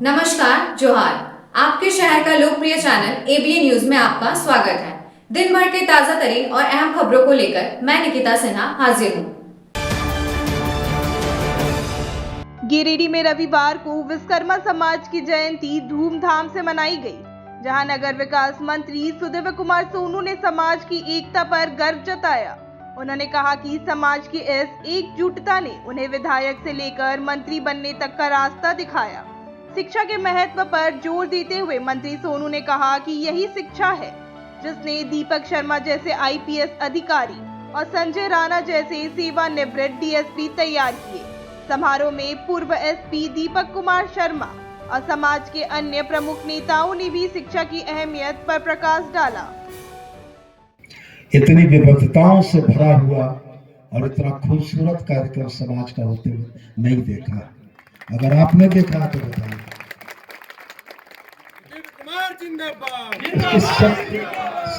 नमस्कार, जोहार। आपके शहर का लोकप्रिय चैनल एबीएन न्यूज में आपका स्वागत है। दिन भर के ताजा तरीन और अहम खबरों को लेकर मैं निकिता सिन्हा हाजिर हूँ। गिरिडीह में रविवार को विश्वकर्मा समाज की जयंती धूमधाम से मनाई गई, जहां नगर विकास मंत्री सुदेव कुमार सोनू ने समाज की एकता पर गर्व जताया। उन्होंने कहा कि समाज की इस एकजुटता ने उन्हें विधायक से लेकर मंत्री बनने तक का रास्ता दिखाया। शिक्षा के महत्व पर जोर देते हुए मंत्री सोनू ने कहा कि यही शिक्षा है जिसने दीपक शर्मा जैसे आईपीएस अधिकारी और संजय राणा जैसे सेवानिवृत्त डीएसपी तैयार किए। समारोह में पूर्व एसपी दीपक कुमार शर्मा और समाज के अन्य प्रमुख नेताओं ने भी शिक्षा की अहमियत पर प्रकाश डाला। इतनी विविधताओं से भरा हुआ और इतना खूबसूरत कार्यक्रम समाज का होते हुए नहीं देखा। अगर आपने देखा तो बताइए।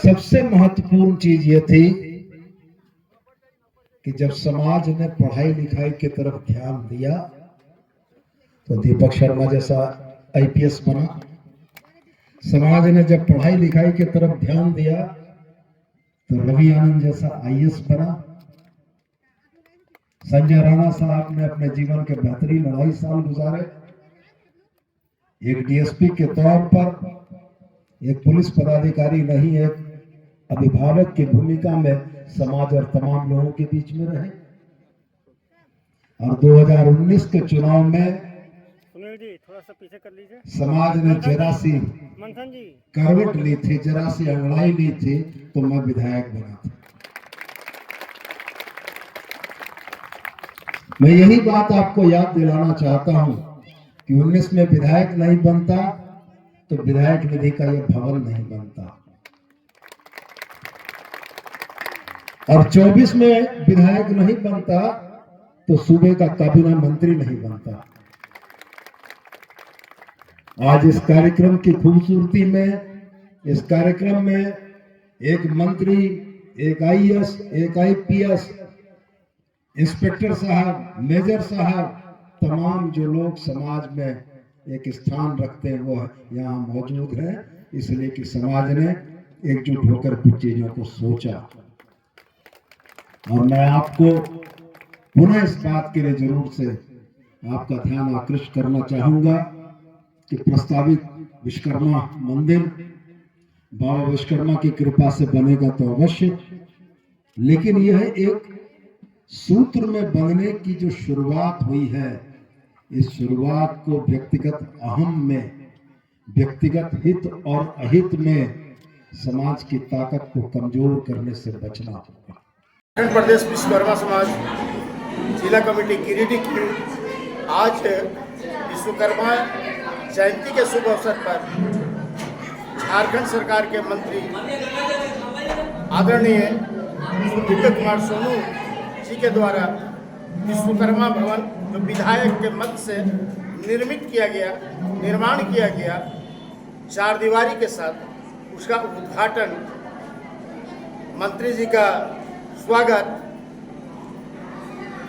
सबसे महत्वपूर्ण चीज ये थी कि जब समाज ने पढ़ाई लिखाई की तरफ ध्यान दिया तो दीपक शर्मा जैसा आईपीएस बना। समाज ने जब पढ़ाई लिखाई की तरफ ध्यान दिया तो रवि आनंद जैसा आईएएस बना। संजय राणा साहब ने अपने जीवन के बेहतरीन 2.5 साल गुजारे एक डीएसपी के तौर पर, एक पुलिस पदाधिकारी नहीं, एक अभिभावक की भूमिका में समाज और तमाम लोगों के बीच में रहे। और 2019 के चुनाव में थोड़ा सा पीछे कर लीजिए। समाज ने जरा सी करवट ली थी, जरा सी अंगड़ाई ली थी तो मैं विधायक बना था। मैं यही बात आपको याद दिलाना चाहता हूं कि 19 में विधायक नहीं बनता तो विधायक निधि का यह भवन नहीं बनता, और 24 में विधायक नहीं बनता तो सूबे का काबीना मंत्री नहीं बनता। आज इस कार्यक्रम की खूबसूरती में, इस कार्यक्रम में एक मंत्री, एक आईएएस, एक आईपीएस, इंस्पेक्टर साहब, मेजर साहब, तमाम जो लोग समाज में एक स्थान रखते हैं वो यहाँ मौजूद हैं, इसलिए कि समाज ने एकजुट होकर कुछ चीजों को सोचा। और मैं आपको पुनः इस बात के लिए जरूर से आपका ध्यान आकृष्ट करना चाहूंगा कि प्रस्तावित विश्वकर्मा मंदिर बाबा विश्वकर्मा की कृपा से बनेगा तो अवश्य, लेकिन यह एक सूत्र में बनने की जो शुरुआत हुई है, इस शुरुआत को व्यक्तिगत अहम में, व्यक्तिगत हित और अहित में समाज की ताकत को कमजोर करने से बचना होगा। उत्तराखंड प्रदेश विश्वकर्मा समाज जिला कमेटी गिरिडीह की आज विश्वकर्मा जयंती के शुभ अवसर पर झारखंड सरकार के मंत्री आदरणीय दीपक कुमार सोनू जी के द्वारा विश्वकर्मा भवन जो विधायक के मत से निर्माण किया गया 4 दीवारी के साथ, उसका उद्घाटन, मंत्री जी का स्वागत,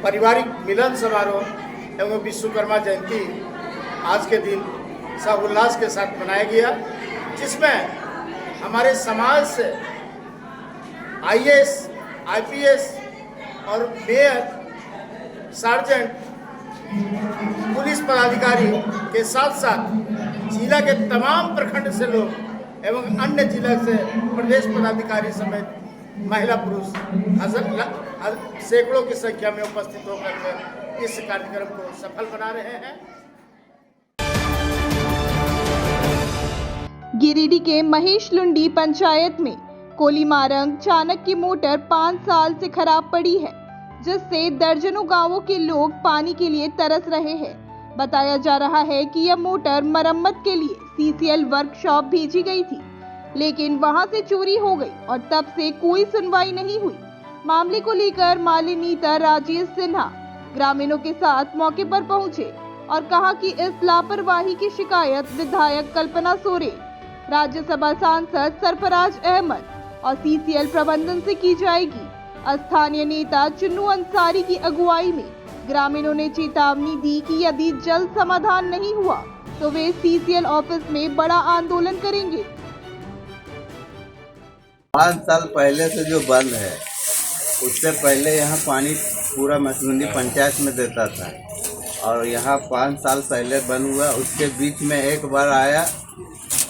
पारिवारिक मिलन समारोह एवं विश्वकर्मा जयंती आज के दिन सब उल्लास के साथ मनाया गया, जिसमें हमारे समाज से आईएएस, आईपीएस और मेयर, सार्जेंट, पुलिस पदाधिकारी के साथ साथ जिला के तमाम प्रखंड से लोग एवं अन्य जिला से प्रदेश पदाधिकारी समेत महिला पुरुष सैकड़ों की संख्या में उपस्थित होकर इस कार्यक्रम को सफल बना रहे हैं। गिरिडीह के महेश लुंडी पंचायत में कोलीमारंग चाणक की मोटर 5 साल से खराब पड़ी है, जिससे दर्जनों गांवों के लोग पानी के लिए तरस रहे हैं। बताया जा रहा है कि यह मोटर मरम्मत के लिए सीसीएल वर्कशॉप भेजी गई थी, लेकिन वहां से चोरी हो गई और तब से कोई सुनवाई नहीं हुई। मामले को लेकर माली नेता राजेश सिन्हा ग्रामीणों के साथ मौके पर पहुंचे और कहा कि इस लापरवाही की शिकायत विधायक कल्पना सोरेन, राज्यसभा सांसद सरफराज अहमद और सीसीएल प्रबंधन से की जाएगी। स्थानीय नेता चुन्नू अंसारी की अगुवाई में ग्रामीणों ने चेतावनी दी कि यदि जल्द समाधान नहीं हुआ तो वे सीसीएल ऑफिस में बड़ा आंदोलन करेंगे। 5 साल पहले से जो बंद है, उससे पहले यहाँ पानी पूरा मसरूंडी पंचायत में देता था और यहाँ 5 साल पहले बंद हुआ। उसके बीच में एक बार आया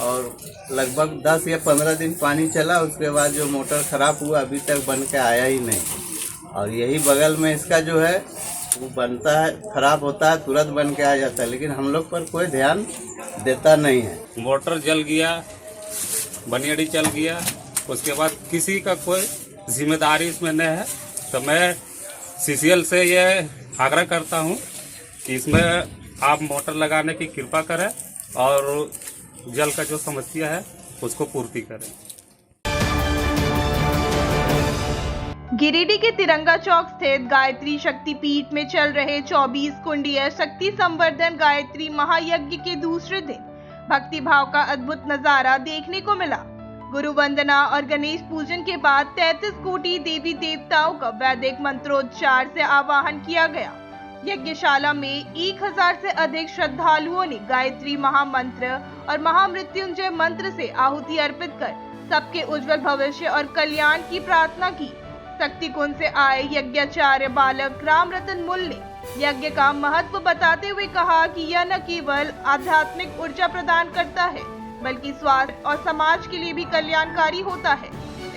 और लगभग 10 या 15 दिन पानी चला। उसके बाद जो मोटर ख़राब हुआ अभी तक बन के आया ही नहीं। और यही बगल में इसका जो है वो बनता है, ख़राब होता है, तुरंत बन के आ जाता है, लेकिन हम लोग पर कोई ध्यान देता नहीं है। मोटर जल गया, बनियाड़ी चल गया, उसके बाद किसी का कोई जिम्मेदारी इसमें नहीं है। तो मैं सीसीएल से ये आग्रह करता हूँ कि इसमें आप मोटर लगाने की कृपा करें और जल का जो समस्या है उसको पूर्ति करें। गिरिडीह के तिरंगा चौक स्थित गायत्री शक्तिपीठ में चल रहे 24 कुंडीय शक्ति संवर्धन गायत्री महायज्ञ के दूसरे दिन भक्ति भाव का अद्भुत नजारा देखने को मिला। गुरु वंदना और गणेश पूजन के बाद 33 कोटि देवी देवताओं का वैदिक मंत्रोच्चार से आवाहन किया गया। यज्ञशाला में 1000 से अधिक श्रद्धालुओं ने गायत्री महामंत्र और महामृत्युंजय मंत्र से आहुति अर्पित कर सबके उज्जवल भविष्य और कल्याण की प्रार्थना की। शक्ति कुंज से आए यज्ञाचार्य बालक राम रतन मुल ने यज्ञ का महत्व बताते हुए कहा कि यह न केवल आध्यात्मिक ऊर्जा प्रदान करता है बल्कि स्वास्थ्य और समाज के लिए भी कल्याणकारी होता है।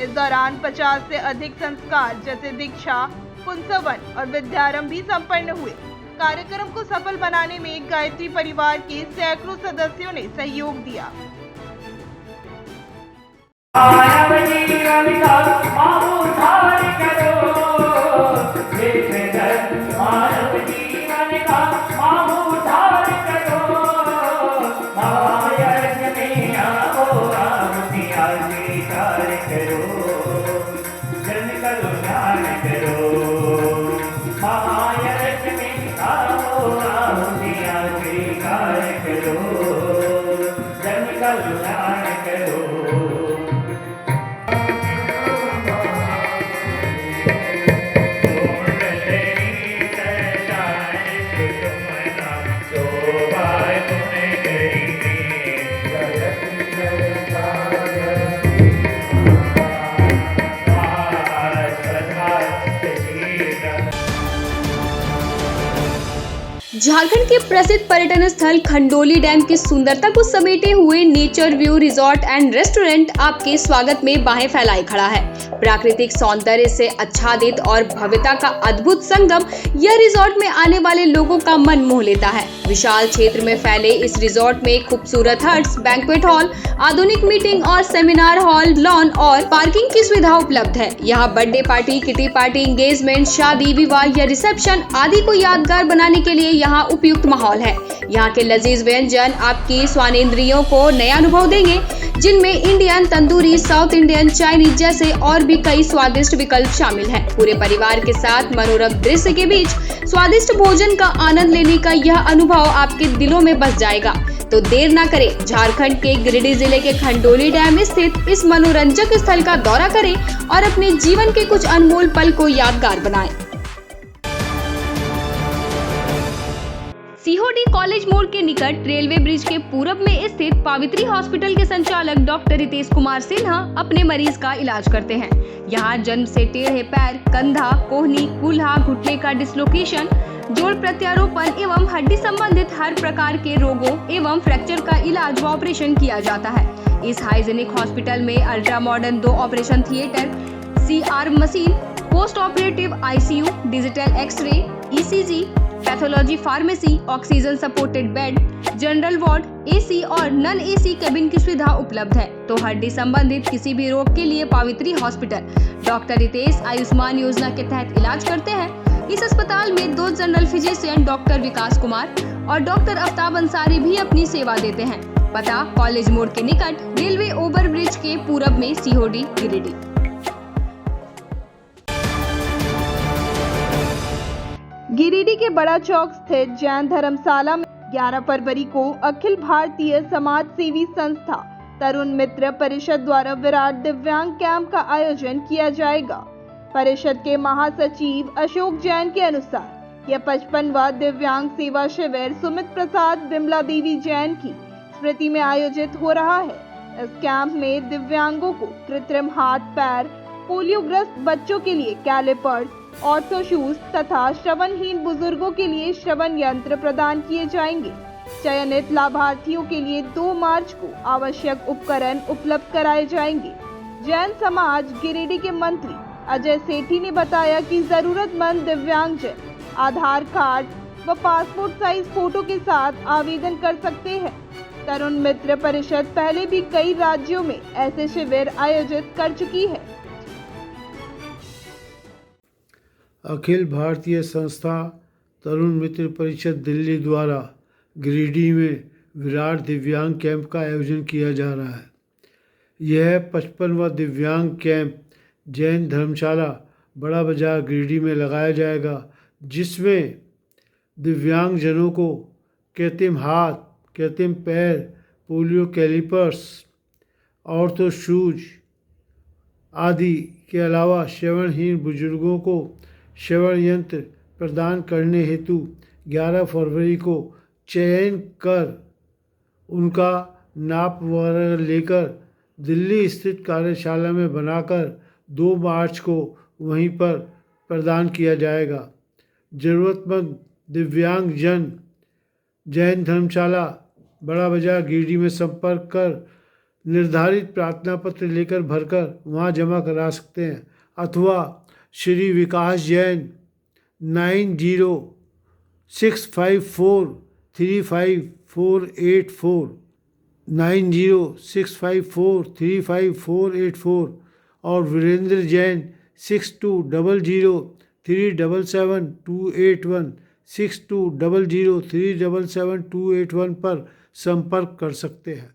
इस दौरान 50 से अधिक संस्कार जैसे दीक्षा, पुंसवन और विद्यारंभ भी संपन्न हुए। कार्यक्रम को सफल बनाने में गायत्री परिवार के सैकड़ों सदस्यों ने सहयोग दिया। झारखंड के प्रसिद्ध पर्यटन स्थल खंडोली डैम की सुंदरता को समेटे हुए nature view resort and restaurant आपके स्वागत में बाहें फैलाए खड़ा है। प्राकृतिक सौंदर्य से आच्छादित और भव्यता का अद्भुत संगम यह रिजॉर्ट में आने वाले लोगों का मन मोह लेता है। विशाल क्षेत्र में फैले इस रिजॉर्ट में खूबसूरत हट्स, बैंक्वेट हॉल, आधुनिक मीटिंग और सेमिनार हॉल, लॉन और पार्किंग की सुविधा उपलब्ध है। यहाँ birthday party, kitty party, engagement, शादी, विवाह या रिसेप्शन आदि को यादगार बनाने के लिए यहाँ उपयुक्त माहौल है। यहाँ के लजीज व्यंजन आपकी स्वानेंद्रियों को नया अनुभव देंगे, जिनमें Indian, tandoori, south Indian, Chinese जैसे और भी कई स्वादिष्ट विकल्प शामिल हैं। पूरे परिवार के साथ मनोरम दृश्य के बीच स्वादिष्ट भोजन का आनंद लेने का यह अनुभव आपके दिलों में बस जाएगा। तो देर ना करें, झारखंड के गिरिडीह जिले के खंडोली डैम स्थित इस मनोरंजक स्थल का दौरा करें और अपने जीवन के कुछ अनमोल पल को यादगार बनाएं। सीहोडी कॉलेज मोड़ के निकट रेलवे ब्रिज के पूरब में स्थित पावित्री हॉस्पिटल के संचालक डॉक्टर रितेश कुमार सिन्हा अपने मरीज का इलाज करते हैं। यहाँ जन्म से टेढ़े पैर, कंधा, कोहनी, कूल्हा, घुटने का डिसलोकेशन, जोड़ प्रत्यारोपण एवं हड्डी संबंधित हर प्रकार के रोगों एवं फ्रैक्चर का इलाज व ऑपरेशन किया जाता है। इस हाइजेनिक हॉस्पिटल में ultra modern 2 operation theatre, CR machine, post operative ICU, digital x ray, ECG, pathology pharmacy, oxygen supported bed, general ward, AC और नॉन AC केबिन की सुविधा उपलब्ध है। तो हड्डी संबंधित किसी भी रोग के लिए पावित्री हॉस्पिटल डॉक्टर रितेश आयुष्मान योजना के तहत इलाज करते हैं। इस अस्पताल में 2 जनरल फिजिशियन डॉक्टर विकास कुमार और डॉक्टर आफ्ताब अंसारी भी अपनी सेवा देते हैं। पता कॉलेज मोड़ के निकट रेलवे ओवर ब्रिज के पूरब में, सीहोडी, गिरिडीह। गिरिडीह के बड़ा चौक स्थित जैन धर्मशाला में 11 फरवरी को अखिल भारतीय समाज सेवी संस्था तरुण मित्र परिषद द्वारा विराट दिव्यांग कैंप का आयोजन किया जाएगा। परिषद के महासचिव अशोक जैन के अनुसार यह 55वां दिव्यांग सेवा शिविर सुमित प्रसाद विमला देवी जैन की स्मृति में आयोजित हो रहा है। इस कैंप में दिव्यांगों को कृत्रिम हाथ पैर, पोलियोग्रस्त बच्चों के लिए कैलिपर्स, ऑर्थो शूज तथा श्रवणहीन बुजुर्गों के लिए श्रवण यंत्र प्रदान किए जाएंगे। चयनित लाभार्थियों के लिए 2 मार्च को आवश्यक उपकरण उपलब्ध कराए जाएंगे। जैन समाज गिरिडीह के मंत्री अजय सेठी ने बताया कि जरूरतमंद दिव्यांगजन आधार कार्ड व पासपोर्ट साइज फोटो के साथ आवेदन कर सकते हैं। तरुण मित्र परिषद पहले भी कई राज्यों में ऐसे शिविर आयोजित कर चुकी है। अखिल भारतीय संस्था तरुण मित्र परिषद दिल्ली द्वारा गिरिडीह में विराट दिव्यांग कैंप का आयोजन किया जा रहा है। यह 55वां दिव्यांग कैंप जैन धर्मशाला बड़ा बाजार गिरिडीह में लगाया जाएगा, जिसमें दिव्यांगजनों को कृत्रिम हाथ, कृत्रिम पैर, पोलियो कैलिपर्स, ऑर्थो शूज आदि के अलावा श्रवणहीन बुजुर्गों को श्रवण यंत्र प्रदान करने हेतु 11 फरवरी को चयन कर उनका नाप वगैरह लेकर दिल्ली स्थित कार्यशाला में बनाकर 2 मार्च को वहीं पर प्रदान किया जाएगा। ज़रूरतमंद दिव्यांग जन जैन धर्मशाला बड़ा बाजार गिरिडीह में संपर्क कर निर्धारित प्रार्थना पत्र लेकर भरकर वहां जमा करा सकते हैं, अथवा श्री विकास जैन 9065435484 9065435484 और वीरेंद्र जैन 6200377281 6200377281 पर संपर्क कर सकते हैं।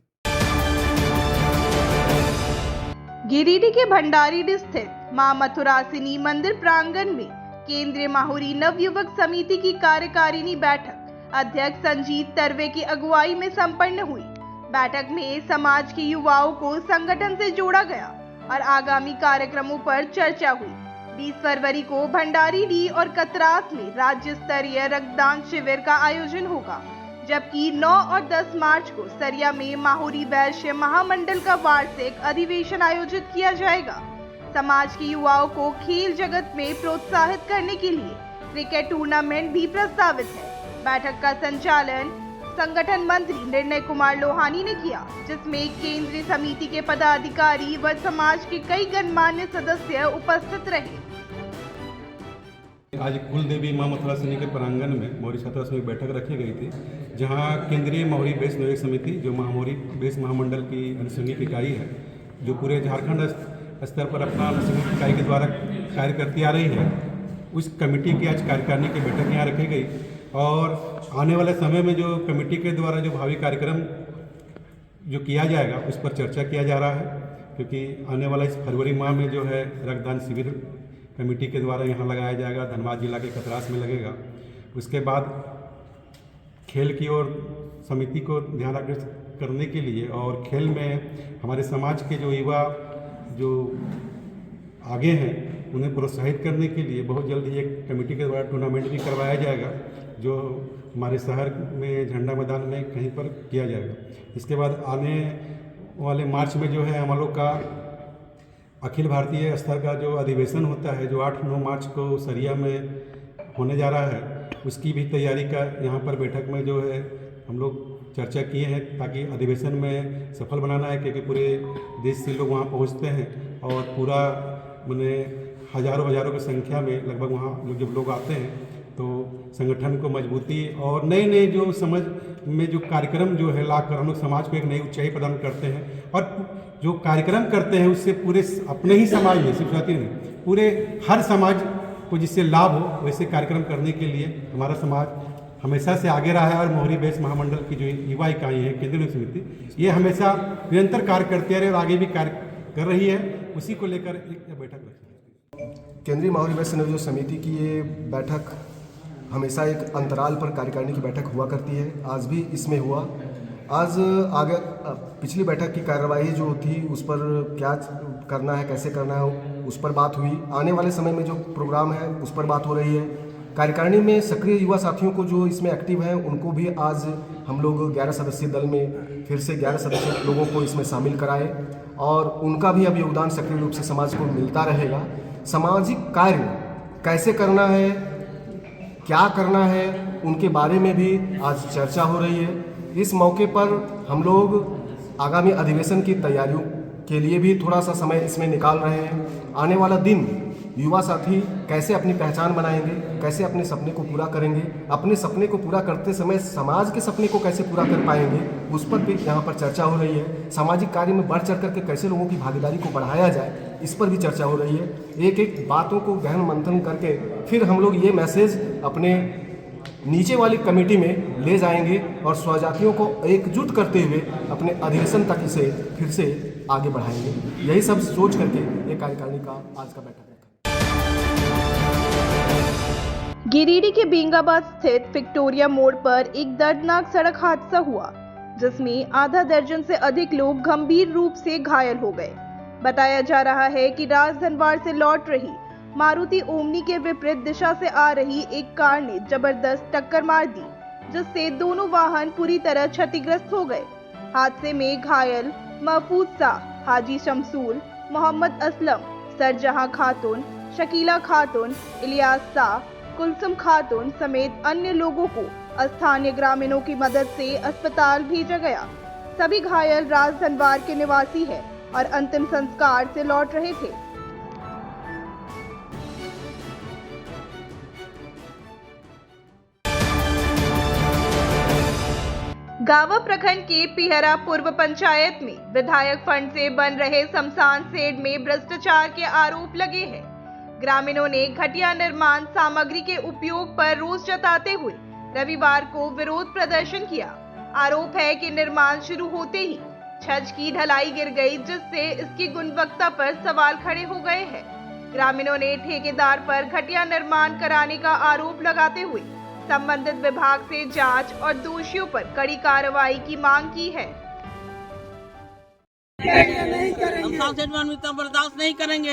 गिरिडीह के भंडारी स्थित मां मथुरासिनी मंदिर प्रांगण में केंद्रीय माहुरी नवयुवक समिति की कार्यकारिणी बैठक अध्यक्ष संजीत तरवे की अगुवाई में संपन्न हुई। बैठक में समाज के युवाओं को संगठन से जोड़ा गया और आगामी कार्यक्रमों पर चर्चा हुई। 20 फरवरी को भंडारीडीह और कतरास में राज्य स्तरीय रक्तदान शिविर का आयोजन होगा, जबकि 9 और 10 मार्च को सरिया में माहुरी वैश्य महामंडल का वार्षिक अधिवेशन आयोजित किया जाएगा। समाज के युवाओं को खेल जगत में प्रोत्साहित करने के लिए क्रिकेट टूर्नामेंट भी प्रस्तावित है। बैठक का संचालन संगठन मंत्री निर्णय कुमार लोहानी ने किया, जिसमें केंद्रीय समिति के पदाधिकारी व समाज के कई गणमान्य सदस्य उपस्थित रहे। आज कुल देवी मां मथुरासिनी के प्रांगण में मौर्य छात्रावास में बैठक रखी गई थी, जहां केंद्रीय माहुरी बेस नवयुवक समिति जो माहुरी बेस महामंडल की अनुषंगिक इकाई है, जो पूरे झारखंड स्तर पर अपना अनुषंगिक इकाई के द्वारा कार्य करती आ रही है, उस कमेटी की आज कार्यकारिणी की बैठक यहाँ रखी गई। और आने वाले समय में जो कमेटी के द्वारा जो भावी कार्यक्रम जो किया जाएगा उस पर चर्चा किया जा रहा है, क्योंकि आने वाला इस फरवरी माह में जो है रक्तदान शिविर कमेटी के द्वारा यहाँ लगाया जाएगा, धनबाद जिला के कतरास में लगेगा। उसके बाद खेल की ओर समिति को ध्यान आकर्षित करने के लिए और खेल में हमारे समाज के जो युवा जो आगे हैं उन्हें प्रोत्साहित करने के लिए बहुत जल्द ही एक कमेटी के द्वारा टूर्नामेंट भी करवाया जाएगा, जो हमारे शहर में झंडा मैदान में कहीं पर किया जाएगा। इसके बाद आने वाले मार्च में जो है हम लोग का अखिल भारतीय स्तर का जो अधिवेशन होता है, जो 8-9 मार्च को सरिया में होने जा रहा है, उसकी भी तैयारी का यहाँ पर बैठक में जो है हम लोग चर्चा किए हैं, ताकि अधिवेशन में सफल बनाना है, क्योंकि पूरे देश से लोग वहाँ पहुँचते हैं और पूरा मैंने हज़ारों की संख्या में लगभग वहाँ जब लोग आते हैं तो संगठन को मजबूती और नए जो समझ में जो कार्यक्रम जो है लाकर हम लोग समाज को एक नई ऊंचाई प्रदान करते हैं। और जो कार्यक्रम करते हैं उससे पूरे अपने ही समाज में, सिर्फ जाति नहीं, पूरे हर समाज को जिससे लाभ हो, वैसे कार्यक्रम करने के लिए हमारा समाज हमेशा से आगे रहा है। और मोहरी बेस महामंडल की जो युवा इकाई है केंद्रीय समिति, ये हमेशा निरंतर कार्य करती रही और आगे भी कार्य कर रही है। उसी को लेकर एक बैठक रखी है। केंद्रीय माहुरी बेस नवयुवक समिति की ये बैठक हमेशा एक अंतराल पर कार्यकारिणी की बैठक हुआ करती है, आज भी इसमें हुआ। आज आगे पिछली बैठक की कार्यवाही जो थी उस पर क्या करना है, कैसे करना है, उस पर बात हुई। आने वाले समय में जो प्रोग्राम है उस पर बात हो रही है। कार्यकारिणी में सक्रिय युवा साथियों को जो इसमें एक्टिव हैं उनको भी आज हम लोग 11 सदस्यीय दल में फिर से 11 सदस्यीय लोगों को इसमें शामिल कराए और उनका भी अब योगदान सक्रिय रूप से समाज को मिलता रहेगा। सामाजिक कार्य कैसे करना है, क्या करना है, उनके बारे में भी आज चर्चा हो रही है। इस मौके पर हम लोग आगामी अधिवेशन की तैयारियों के लिए भी थोड़ा सा समय इसमें निकाल रहे हैं। आने वाला दिन युवा साथी कैसे अपनी पहचान बनाएंगे, कैसे अपने सपने को पूरा करेंगे, अपने सपने को पूरा करते समय समाज के सपने को कैसे पूरा कर पाएंगे, उस पर भी यहाँ पर चर्चा हो रही है। सामाजिक कार्य में बढ़ चढ़ करके कैसे लोगों की भागीदारी को बढ़ाया जाए, इस पर भी चर्चा हो रही है। एक एक बातों को गहन मंथन करके फिर हम लोग ये मैसेज अपने नीचे वाली कमेटी में ले जाएंगे और स्वजातियों को एकजुट करते हुए अपने अधिवेशन तक इसे फिर से आगे बढ़ाएंगे। यही सब सोच करके ये कार्यकारिणी का आज का बैठक रखा। गिरिडीह के बेंगाबाद स्थित विक्टोरिया मोड़ पर एक दर्दनाक सड़क हादसा हुआ, जिसमें आधा दर्जन से अधिक लोग गंभीर रूप से घायल हो गए। बताया जा रहा है कि राजधनवार से लौट रही मारुति ओमनी के विपरीत दिशा से आ रही एक कार ने जबरदस्त टक्कर मार दी, जिससे दोनों वाहन पूरी तरह क्षतिग्रस्त हो गए। हादसे में घायल महफूज शाह, हाजी शमसूल, मोहम्मद असलम, सरजहां खातून, शकीला खातून, इलियास शाह, कुलसुम खातून समेत अन्य लोगों को स्थानीय ग्रामीणों की मदद से अस्पताल भेजा गया। सभी घायल राजधनवार के निवासी हैं और अंतिम संस्कार से लौट रहे थे। गावा प्रखंड के पिहरा पूर्व पंचायत में विधायक फंड से बन रहे शमशान शेड में भ्रष्टाचार के आरोप लगे हैं। ग्रामीणों ने घटिया निर्माण सामग्री के उपयोग पर रोष जताते हुए रविवार को विरोध प्रदर्शन किया। आरोप है कि निर्माण शुरू होते ही छत की ढलाई गिर गई, जिससे इसकी गुणवत्ता पर सवाल खड़े हो गए हैं। ग्रामीणों ने ठेकेदार पर घटिया निर्माण कराने का आरोप लगाते हुए संबंधित विभाग से जांच और दोषियों पर कड़ी कार्रवाई की मांग की है। हम बर्दाश्त नहीं करेंगे।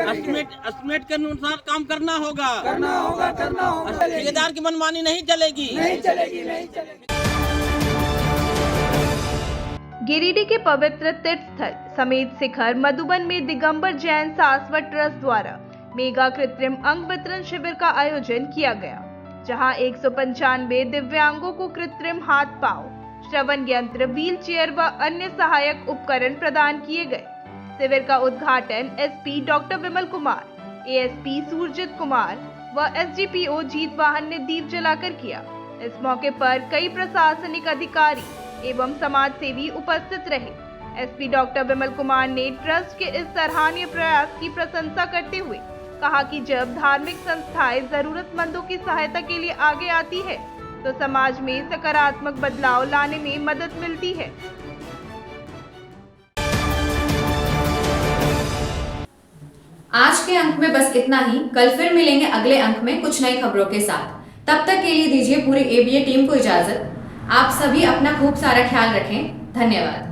एस्टिमेट के अनुसार काम करना होगा। ठेकेदार की मनमानी नहीं चलेगी। गिरिडीह के पवित्र तीर्थ स्थल समेत शिखर मधुबन में दिगंबर जैन सारस्वत ट्रस्ट द्वारा मेगा कृत्रिम अंग वितरण शिविर का आयोजन किया गया, जहां 195 दिव्यांगों को कृत्रिम हाथ पांव, श्रवण यंत्र, व्हील चेयर व अन्य सहायक उपकरण प्रदान किए गए। शिविर का उद्घाटन SP doctor Vimal Kumar, ASP Surjit Kumar व एसडीपीओ जीत वाहन ने दीप जलाकर किया। इस मौके पर कई प्रशासनिक अधिकारी एवं समाज सेवी उपस्थित रहे। एसपी डॉक्टर विमल कुमार ने ट्रस्ट के इस सराहनीय प्रयास की प्रशंसा करते हुए कहा कि जब धार्मिक संस्थाएं जरूरतमंदों की सहायता के लिए आगे आती है तो समाज में सकारात्मक बदलाव लाने में मदद मिलती है। आज के अंक में बस इतना ही। कल फिर मिलेंगे अगले अंक में कुछ नई खबरों के साथ। तब तक के लिए दीजिए पूरी एबीए टीम को इजाजत। आप सभी अपना खूब सारा ख्याल रखें। धन्यवाद।